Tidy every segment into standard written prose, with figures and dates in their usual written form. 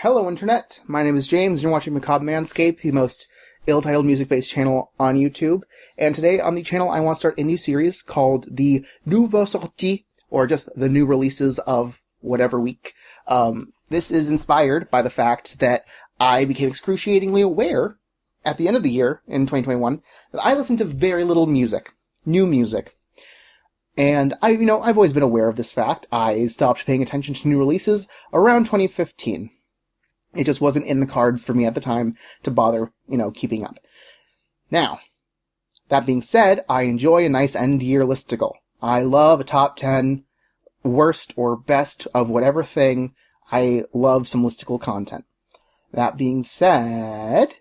Hello Internet, my name is James and you're watching Macabre Manscape, the most ill-titled music-based channel on YouTube. And today on the channel I want to start a new series called the Nouveaux Sorties, or just the new releases of whatever week. This is inspired by the fact that I became excruciatingly aware at the end of the year, in 2021, that I listened to very little music. New music. And I've always been aware of this fact. I stopped paying attention to new releases around 2015. It just wasn't in the cards for me at the time to bother, keeping up. Now, that being said, I enjoy a nice end-year listicle. I love a top 10 worst or best of whatever thing. I love some listicle content. That being said,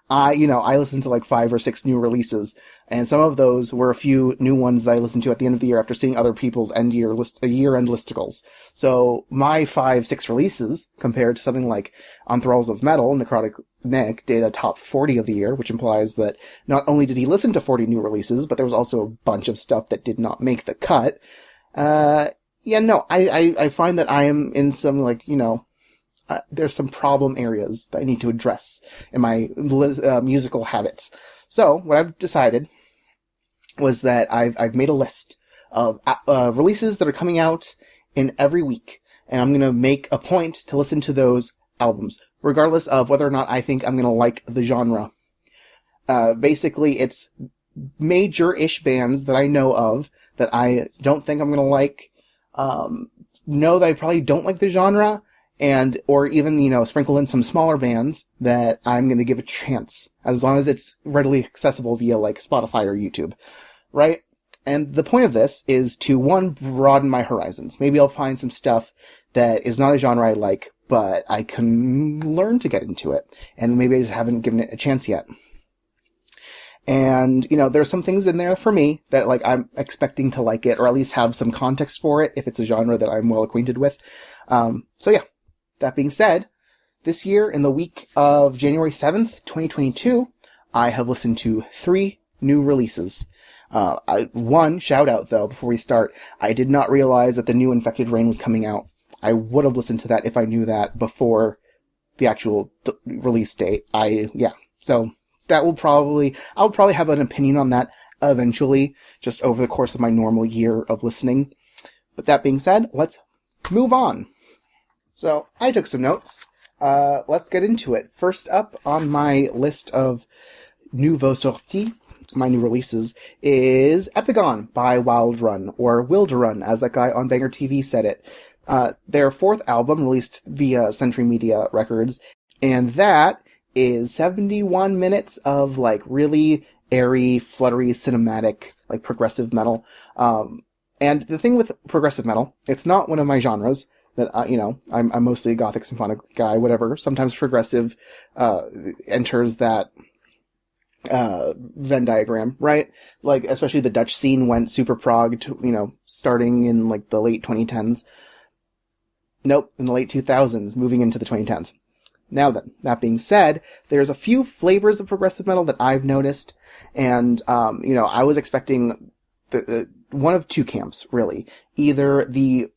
I listened to like 5 or 6 new releases, and some of those were a few new ones that I listened to at the end of the year after seeing other people's year-end listicles. So my 5-6 releases, compared to something like On Thralls of Metal, Necrotic Nick did a top 40 of the year, which implies that not only did he listen to 40 new releases, but there was also a bunch of stuff that did not make the cut. I find that I am in some, there's some problem areas that I need to address in my musical habits. So, what I've decided was that I've made a list of releases that are coming out in every week, and I'm going to make a point to listen to those albums, regardless of whether or not I think I'm going to like the genre. Basically, it's major-ish bands that I know of that I don't think I'm going to like, know that I probably don't like the genre, or even, sprinkle in some smaller bands that I'm going to give a chance, as long as it's readily accessible via, Spotify or YouTube, right? And the point of this is to, one, broaden my horizons. Maybe I'll find some stuff that is not a genre I like, but I can learn to get into it, and maybe I just haven't given it a chance yet. And, there's some things in there for me that, I'm expecting to like it, or at least have some context for it, if it's a genre that I'm well acquainted with. So yeah. That being said, this year, in the week of January 7th, 2022, I have listened to 3 new releases. One, shout out though, before we start, I did not realize that the new Infected Rain was coming out. I would have listened to that if I knew that before the actual release date. So that I'll probably have an opinion on that eventually, just over the course of my normal year of listening. But that being said, let's move on. So, I took some notes. Let's get into it. First up on my list of Nouveaux Sorties, my new releases, is Epigone by Wilderun, or Wilderun, as that guy on Banger TV said it. Their 4th album, released via Century Media Records, and that is 71 minutes of, really airy, fluttery, cinematic, progressive metal. And the thing with progressive metal, it's not one of my genres. That, I'm mostly a gothic symphonic guy, whatever. Sometimes progressive, enters that, Venn diagram, right? Especially the Dutch scene went super prog to, starting in, the late 2010s. Nope, in the late 2000s, moving into the 2010s. Now then, that being said, there's a few flavors of progressive metal that I've noticed, and, I was expecting one of 2 camps, really. Either the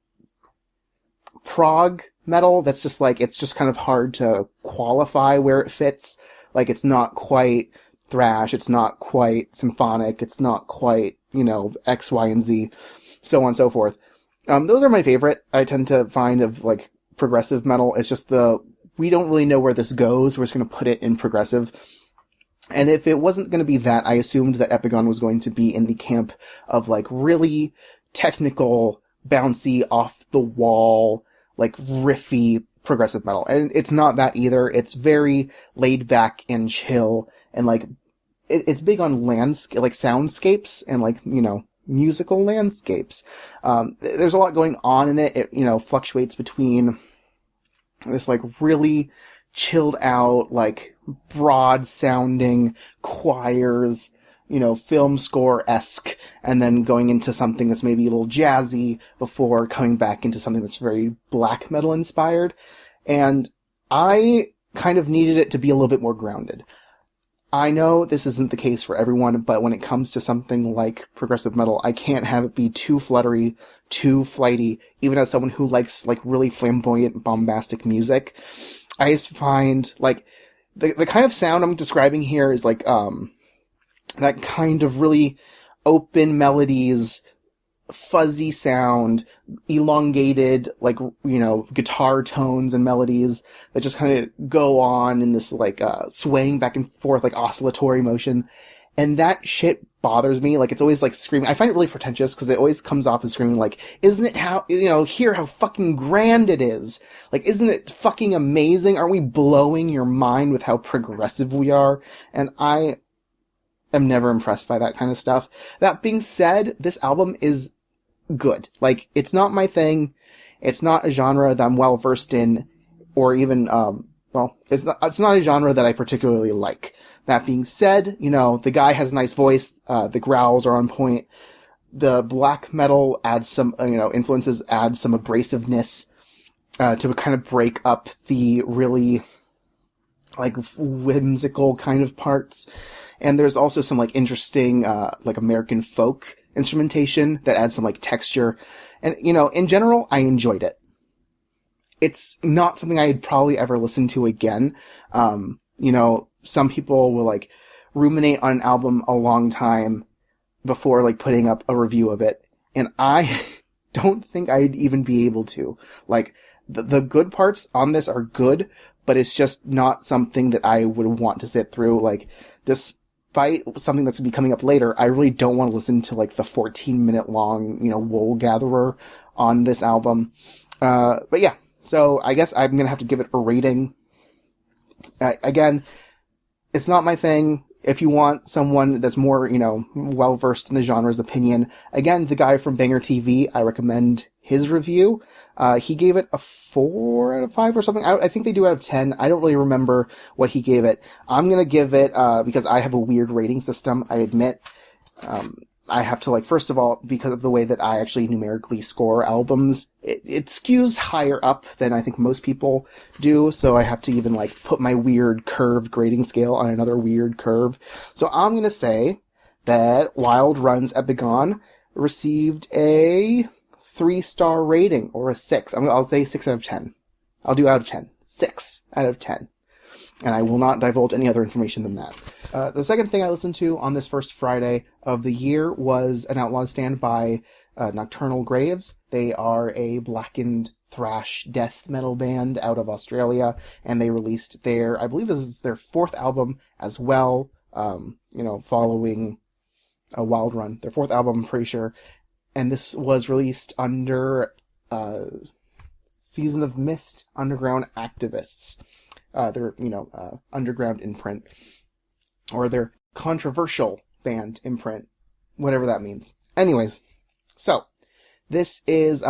prog metal that's just it's just kind of hard to qualify where it fits. It's not quite thrash, it's not quite symphonic, it's not quite, X, Y, and Z, so on and so forth. Those are my favorite. I tend to find of progressive metal. It's just we don't really know where this goes. We're just going to put it in progressive. And if it wasn't going to be that, I assumed that Epigone was going to be in the camp of really technical, bouncy, off the wall, riffy progressive metal. And it's not that either. It's very laid back and chill, and it's big on soundscapes and musical landscapes. There's a lot going on in it. It, fluctuates between this really chilled out, broad sounding choirs, film score-esque, and then going into something that's maybe a little jazzy before coming back into something that's very black metal inspired. And I kind of needed it to be a little bit more grounded. I know this isn't the case for everyone, but when it comes to something like progressive metal, I can't have it be too fluttery, too flighty, even as someone who likes, like, really flamboyant, bombastic music. I just find, like, the kind of sound I'm describing here is, like, that kind of really open melodies, fuzzy sound, elongated, like, guitar tones and melodies that just kind of go on in this, like, swaying back and forth, like, oscillatory motion. And that shit bothers me. Like, it's always, like, screaming. I find it really pretentious because it always comes off as screaming, like, isn't it hear how fucking grand it is? Like, isn't it fucking amazing? Aren't we blowing your mind with how progressive we are? And I am never impressed by that kind of stuff. That being said, this album is good. Like, it's not my thing. It's not a genre that I'm well versed in, or even, it's not a genre that I particularly like. That being said, the guy has a nice voice, the growls are on point, the black metal adds some, influences, add some abrasiveness, to kind of break up the really, like, whimsical kind of parts. And there's also some, like, interesting, like, American folk instrumentation that adds some, like, texture. And, in general, I enjoyed it. It's not something I'd probably ever listen to again. Some people will, like, ruminate on an album a long time before, like, putting up a review of it. And I don't think I'd even be able to. Like, the good parts on this are good, but it's just not something that I would want to sit through. Like, despite something that's going to be coming up later, I really don't want to listen to, like, the 14-minute long, Wool Gatherer on this album. But yeah, so I guess I'm going to have to give it a rating. Again, it's not my thing. If you want someone that's more, well-versed in the genre's opinion, again, the guy from Banger TV, I recommend his review. He gave it a 4 out of 5 or something. I think they do out of 10. I don't really remember what he gave it. I'm gonna give it, because I have a weird rating system, I admit. I have to, like, first of all, because of the way that I actually numerically score albums, it skews higher up than I think most people do, so I have to even, like, put my weird curved grading scale on another weird curve. So I'm gonna say that Wilderun's Epigone received a 3-star rating, or a 6. I'll say 6 out of 10. I'll do out of 10. 6 out of 10. And I will not divulge any other information than that. The second thing I listened to on this first Friday of the year was an Outlaw stand by Nocturnal Graves. They are a blackened thrash death metal band out of Australia, and they released I believe this is their 4th album as well, following a Wilderun. Their 4th album, I'm pretty sure. And this was released under Season of Mist Underground Activists. Their, underground imprint, or their controversial band imprint, whatever that means. Anyways, so, this is,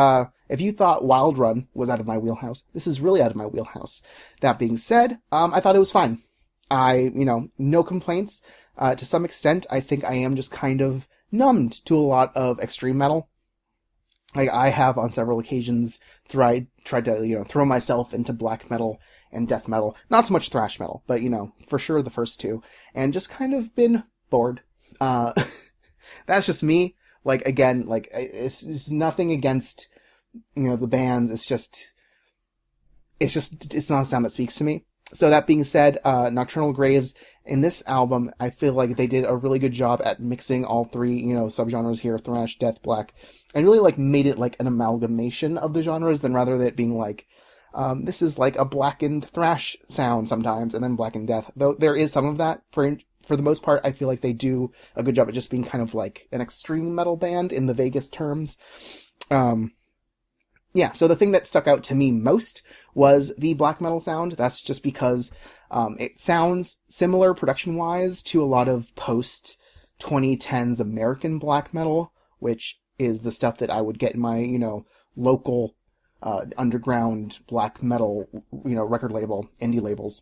if you thought Wilderun was out of my wheelhouse, this is really out of my wheelhouse. That being said, I thought it was fine. No complaints. To some extent, I think I am just kind of numbed to a lot of extreme metal. Like, I have on several occasions tried to, throw myself into black metal and death metal. Not so much thrash metal, but, for sure the first two. And just kind of been bored. That's just me. Like, again, like, it's nothing against, the bands. It's not a sound that speaks to me. So that being said, Nocturnal Graves, in this album, I feel like they did a really good job at mixing all three, subgenres here, thrash, death, black, and really, like, made it, like, an amalgamation of the genres, than rather than it being, like, this is, like, a blackened thrash sound sometimes, and then blackened death. Though there is some of that. For the most part, I feel like they do a good job at just being kind of, like, an extreme metal band in the vaguest terms. Yeah, so the thing that stuck out to me most was the black metal sound. That's just because it sounds similar production-wise to a lot of post-2010s American black metal, which is the stuff that I would get in my, local underground black metal, record label, indie labels.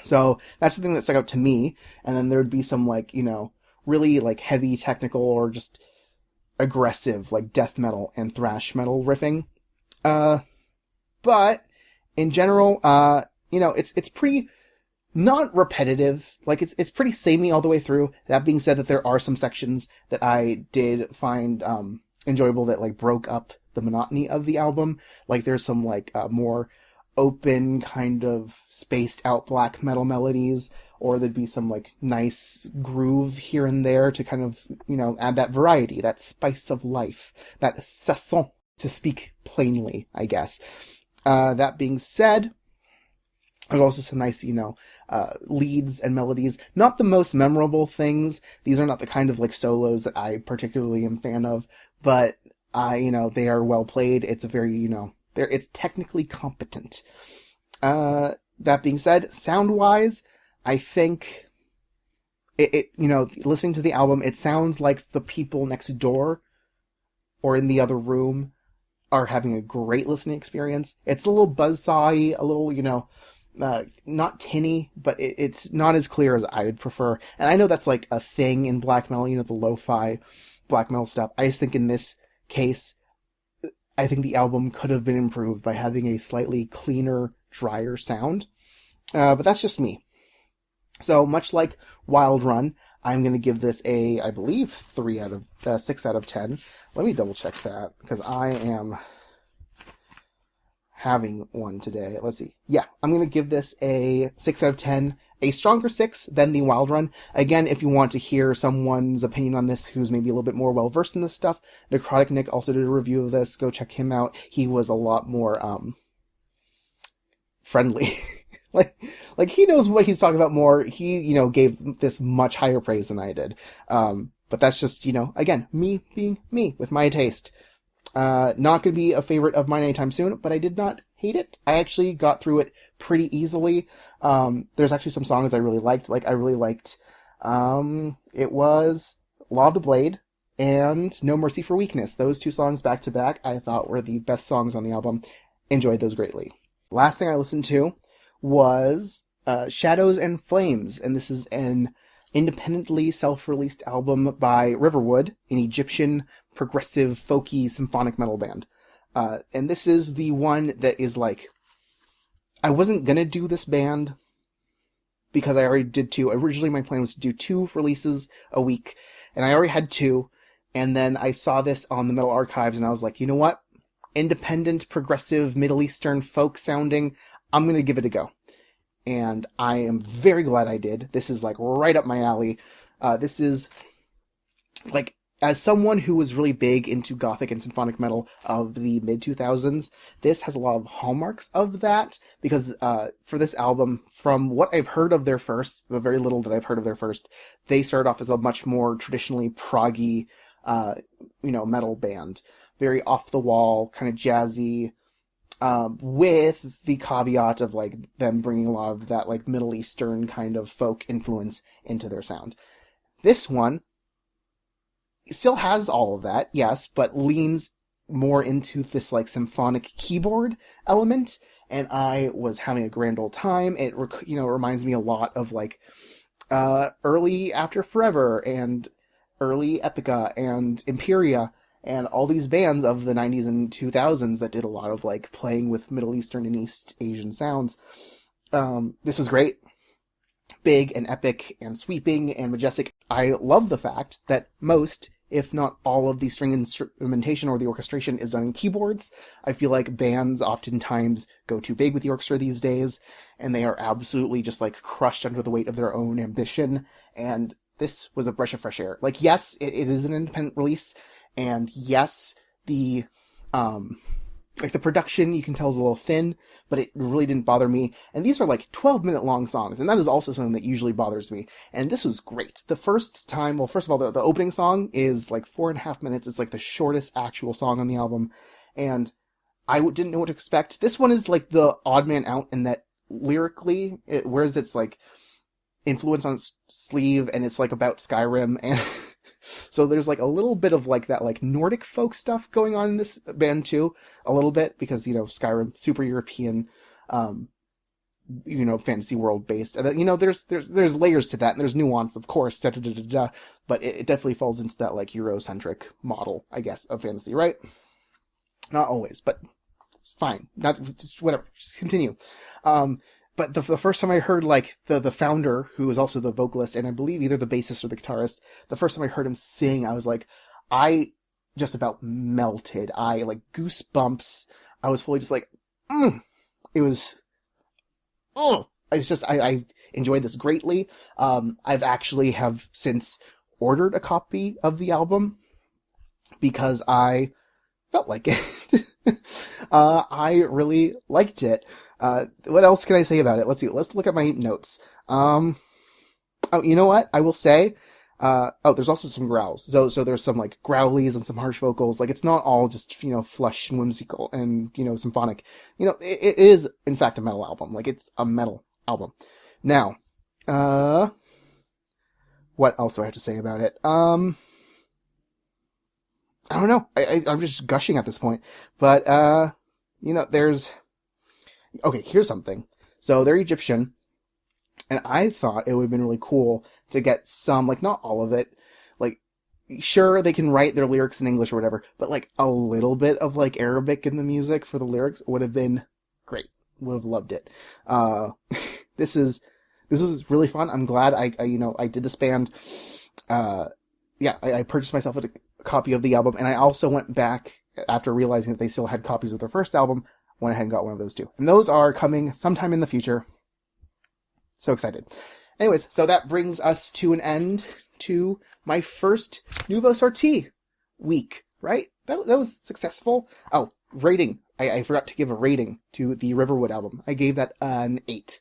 So that's the thing that stuck out to me. And then there would be some, like, really, like, heavy technical or just aggressive, like, death metal and thrash metal riffing. But in general, it's pretty not repetitive. Like, it's pretty samey all the way through. That being said, that there are some sections that I did find enjoyable that, like, broke up the monotony of the album. Like, there's some, like, more open, kind of spaced out black metal melodies, or there'd be some, like, nice groove here and there to kind of, you know, add that variety, that spice of life, that saison, to speak plainly, I guess. That being said, there's also some nice, you know, leads and melodies. Not the most memorable things. These are not the kind of, like, solos that I particularly am a fan of, but, you know, they are well played. It's a very, you know, it's technically competent. That being said, sound-wise, I think it, you know, listening to the album, it sounds like the people next door or in the other room are having a great listening experience. It's a little buzzsawy, a little, you know, not tinny, but it's not as clear as I would prefer. And I know that's like a thing in black metal, you know, the lo-fi black metal stuff. I just think in this case, I think the album could have been improved by having a slightly cleaner, drier sound. But that's just me. So much like Wilderun, I'm going to give this a, I believe, 6 out of 10. Let me double check that, because I am having one today. Let's see. Yeah, I'm going to give this a 6 out of 10. A stronger 6 than the Wilderun. Again, if you want to hear someone's opinion on this who's maybe a little bit more well-versed in this stuff, Necrotic Nick also did a review of this. Go check him out. He was a lot more, friendly. like he knows what he's talking about more. He, you know, gave this much higher praise than I did. But that's just, you know, again, me being me with my taste. Not going to be a favorite of mine anytime soon, but I did not hate it. I actually got through it pretty easily. There's actually some songs I really liked. Like, I really liked, it was Law of the Blade and No Mercy for Weakness. Those two songs back to back I thought were the best songs on the album. Enjoyed those greatly. Last thing I listened to was Shadows and Flames, and this is an independently self-released album by Riverwood, an Egyptian progressive folky symphonic metal band. And this is the one that is like, I wasn't gonna do this band because I already did 2. Originally my plan was to do 2 releases a week, and I already had 2, and then I saw this on the Metal Archives and I was like, you know what? Independent, progressive, Middle Eastern folk sounding, I'm gonna give it a go. And I am very glad I did. This is like right up my alley. This is like, as someone who was really big into gothic and symphonic metal of the mid-2000s, this has a lot of hallmarks of that, because for this album, from what I've heard of their first, the very little that I've heard of their first, they started off as a much more traditionally proggy, you know, metal band. Very off-the-wall, kind of jazzy, with the caveat of, like, them bringing a lot of that, like, Middle Eastern kind of folk influence into their sound. This one still has all of that, yes, but leans more into this, like, symphonic keyboard element, and I was having a grand old time. It, you know, reminds me a lot of, like, early After Forever, and early Epica, and Imperia, and all these bands of the 90s and 2000s that did a lot of, like, playing with Middle Eastern and East Asian sounds. This was great. Big and epic and sweeping and majestic. I love the fact that most, if not all, of the string instrumentation or the orchestration is done in keyboards. I feel like bands oftentimes go too big with the orchestra these days, and they are absolutely just, like, crushed under the weight of their own ambition, and this was a breath of fresh air. Like, yes, it is an independent release, and yes, the, like, the production, you can tell, is a little thin, but it really didn't bother me. And these are, like, 12-minute long songs, and that is also something that usually bothers me. And this was great. The first time, well, first of all, the opening song is, like, 4.5 minutes. It's, like, the shortest actual song on the album, and I didn't know what to expect. This one is, like, the odd man out in that lyrically, whereas it's, like, influence on its sleeve, and it's, like, about Skyrim, and so there's, like, a little bit of, like, that, like, Nordic folk stuff going on in this band, too. A little bit, because, you know, Skyrim, super European, you know, fantasy world based. And, you know, there's layers to that, and there's nuance, of course, but it definitely falls into that, like, Eurocentric model, I guess, of fantasy, right? Not always, but it's fine. Not, just whatever. Just continue. but the first time I heard, like, the founder, who was also the vocalist, and I believe either the bassist or the guitarist, the first time I heard him sing, I was like, I just about melted. I, like, goosebumps. I was fully just like, It was, I enjoyed this greatly. I've actually have since ordered a copy of the album because I felt like it. I really liked it. What else can I say about it? Let's see. Let's look at my notes. Oh, you know what? I will say, there's also some growls. So there's some, like, growlies and some harsh vocals. Like, it's not all just, flush and whimsical and, symphonic. It is, in fact, a metal album. Like, it's a metal album. Now, what else do I have to say about it? I don't know. I'm just gushing at this point. But, there's... Okay, here's something. So, they're Egyptian, and I thought it would have been really cool to get some, like, not all of it, like, sure, they can write their lyrics in English or whatever, but, like, a little bit of, like, Arabic in the music for the lyrics would have been great. Would have loved it. This was really fun. I'm glad I did this band. I purchased myself a copy of the album, and I also went back after realizing that they still had copies of their first album, went ahead and got one of those too. And those are coming sometime in the future. So excited. Anyways, so that brings us to an end to my first Nouveaux Sorties week, right? That was successful. Oh, rating. I forgot to give a rating to the Riverwood album. I gave that an 8.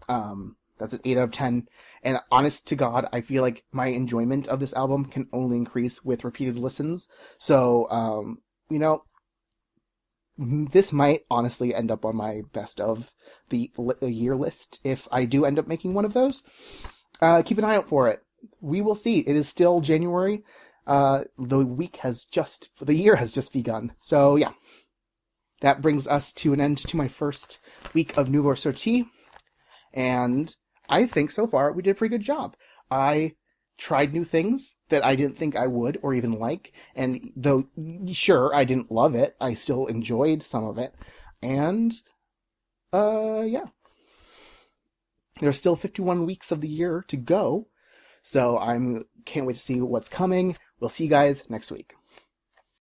That's an 8 out of 10. And honest to God, I feel like my enjoyment of this album can only increase with repeated listens. So, this might honestly end up on my best of the year list if I do end up making one of those. Keep an eye out for it. We will see. It is still January. The year has just begun. So yeah, that brings us to an end to my first week of Nouveaux Sorties. And I think so far we did a pretty good job. I tried new things that I didn't think I would or even like. And though, sure, I didn't love it, I still enjoyed some of it. And, yeah. There's still 51 weeks of the year to go. So can't wait to see what's coming. We'll see you guys next week.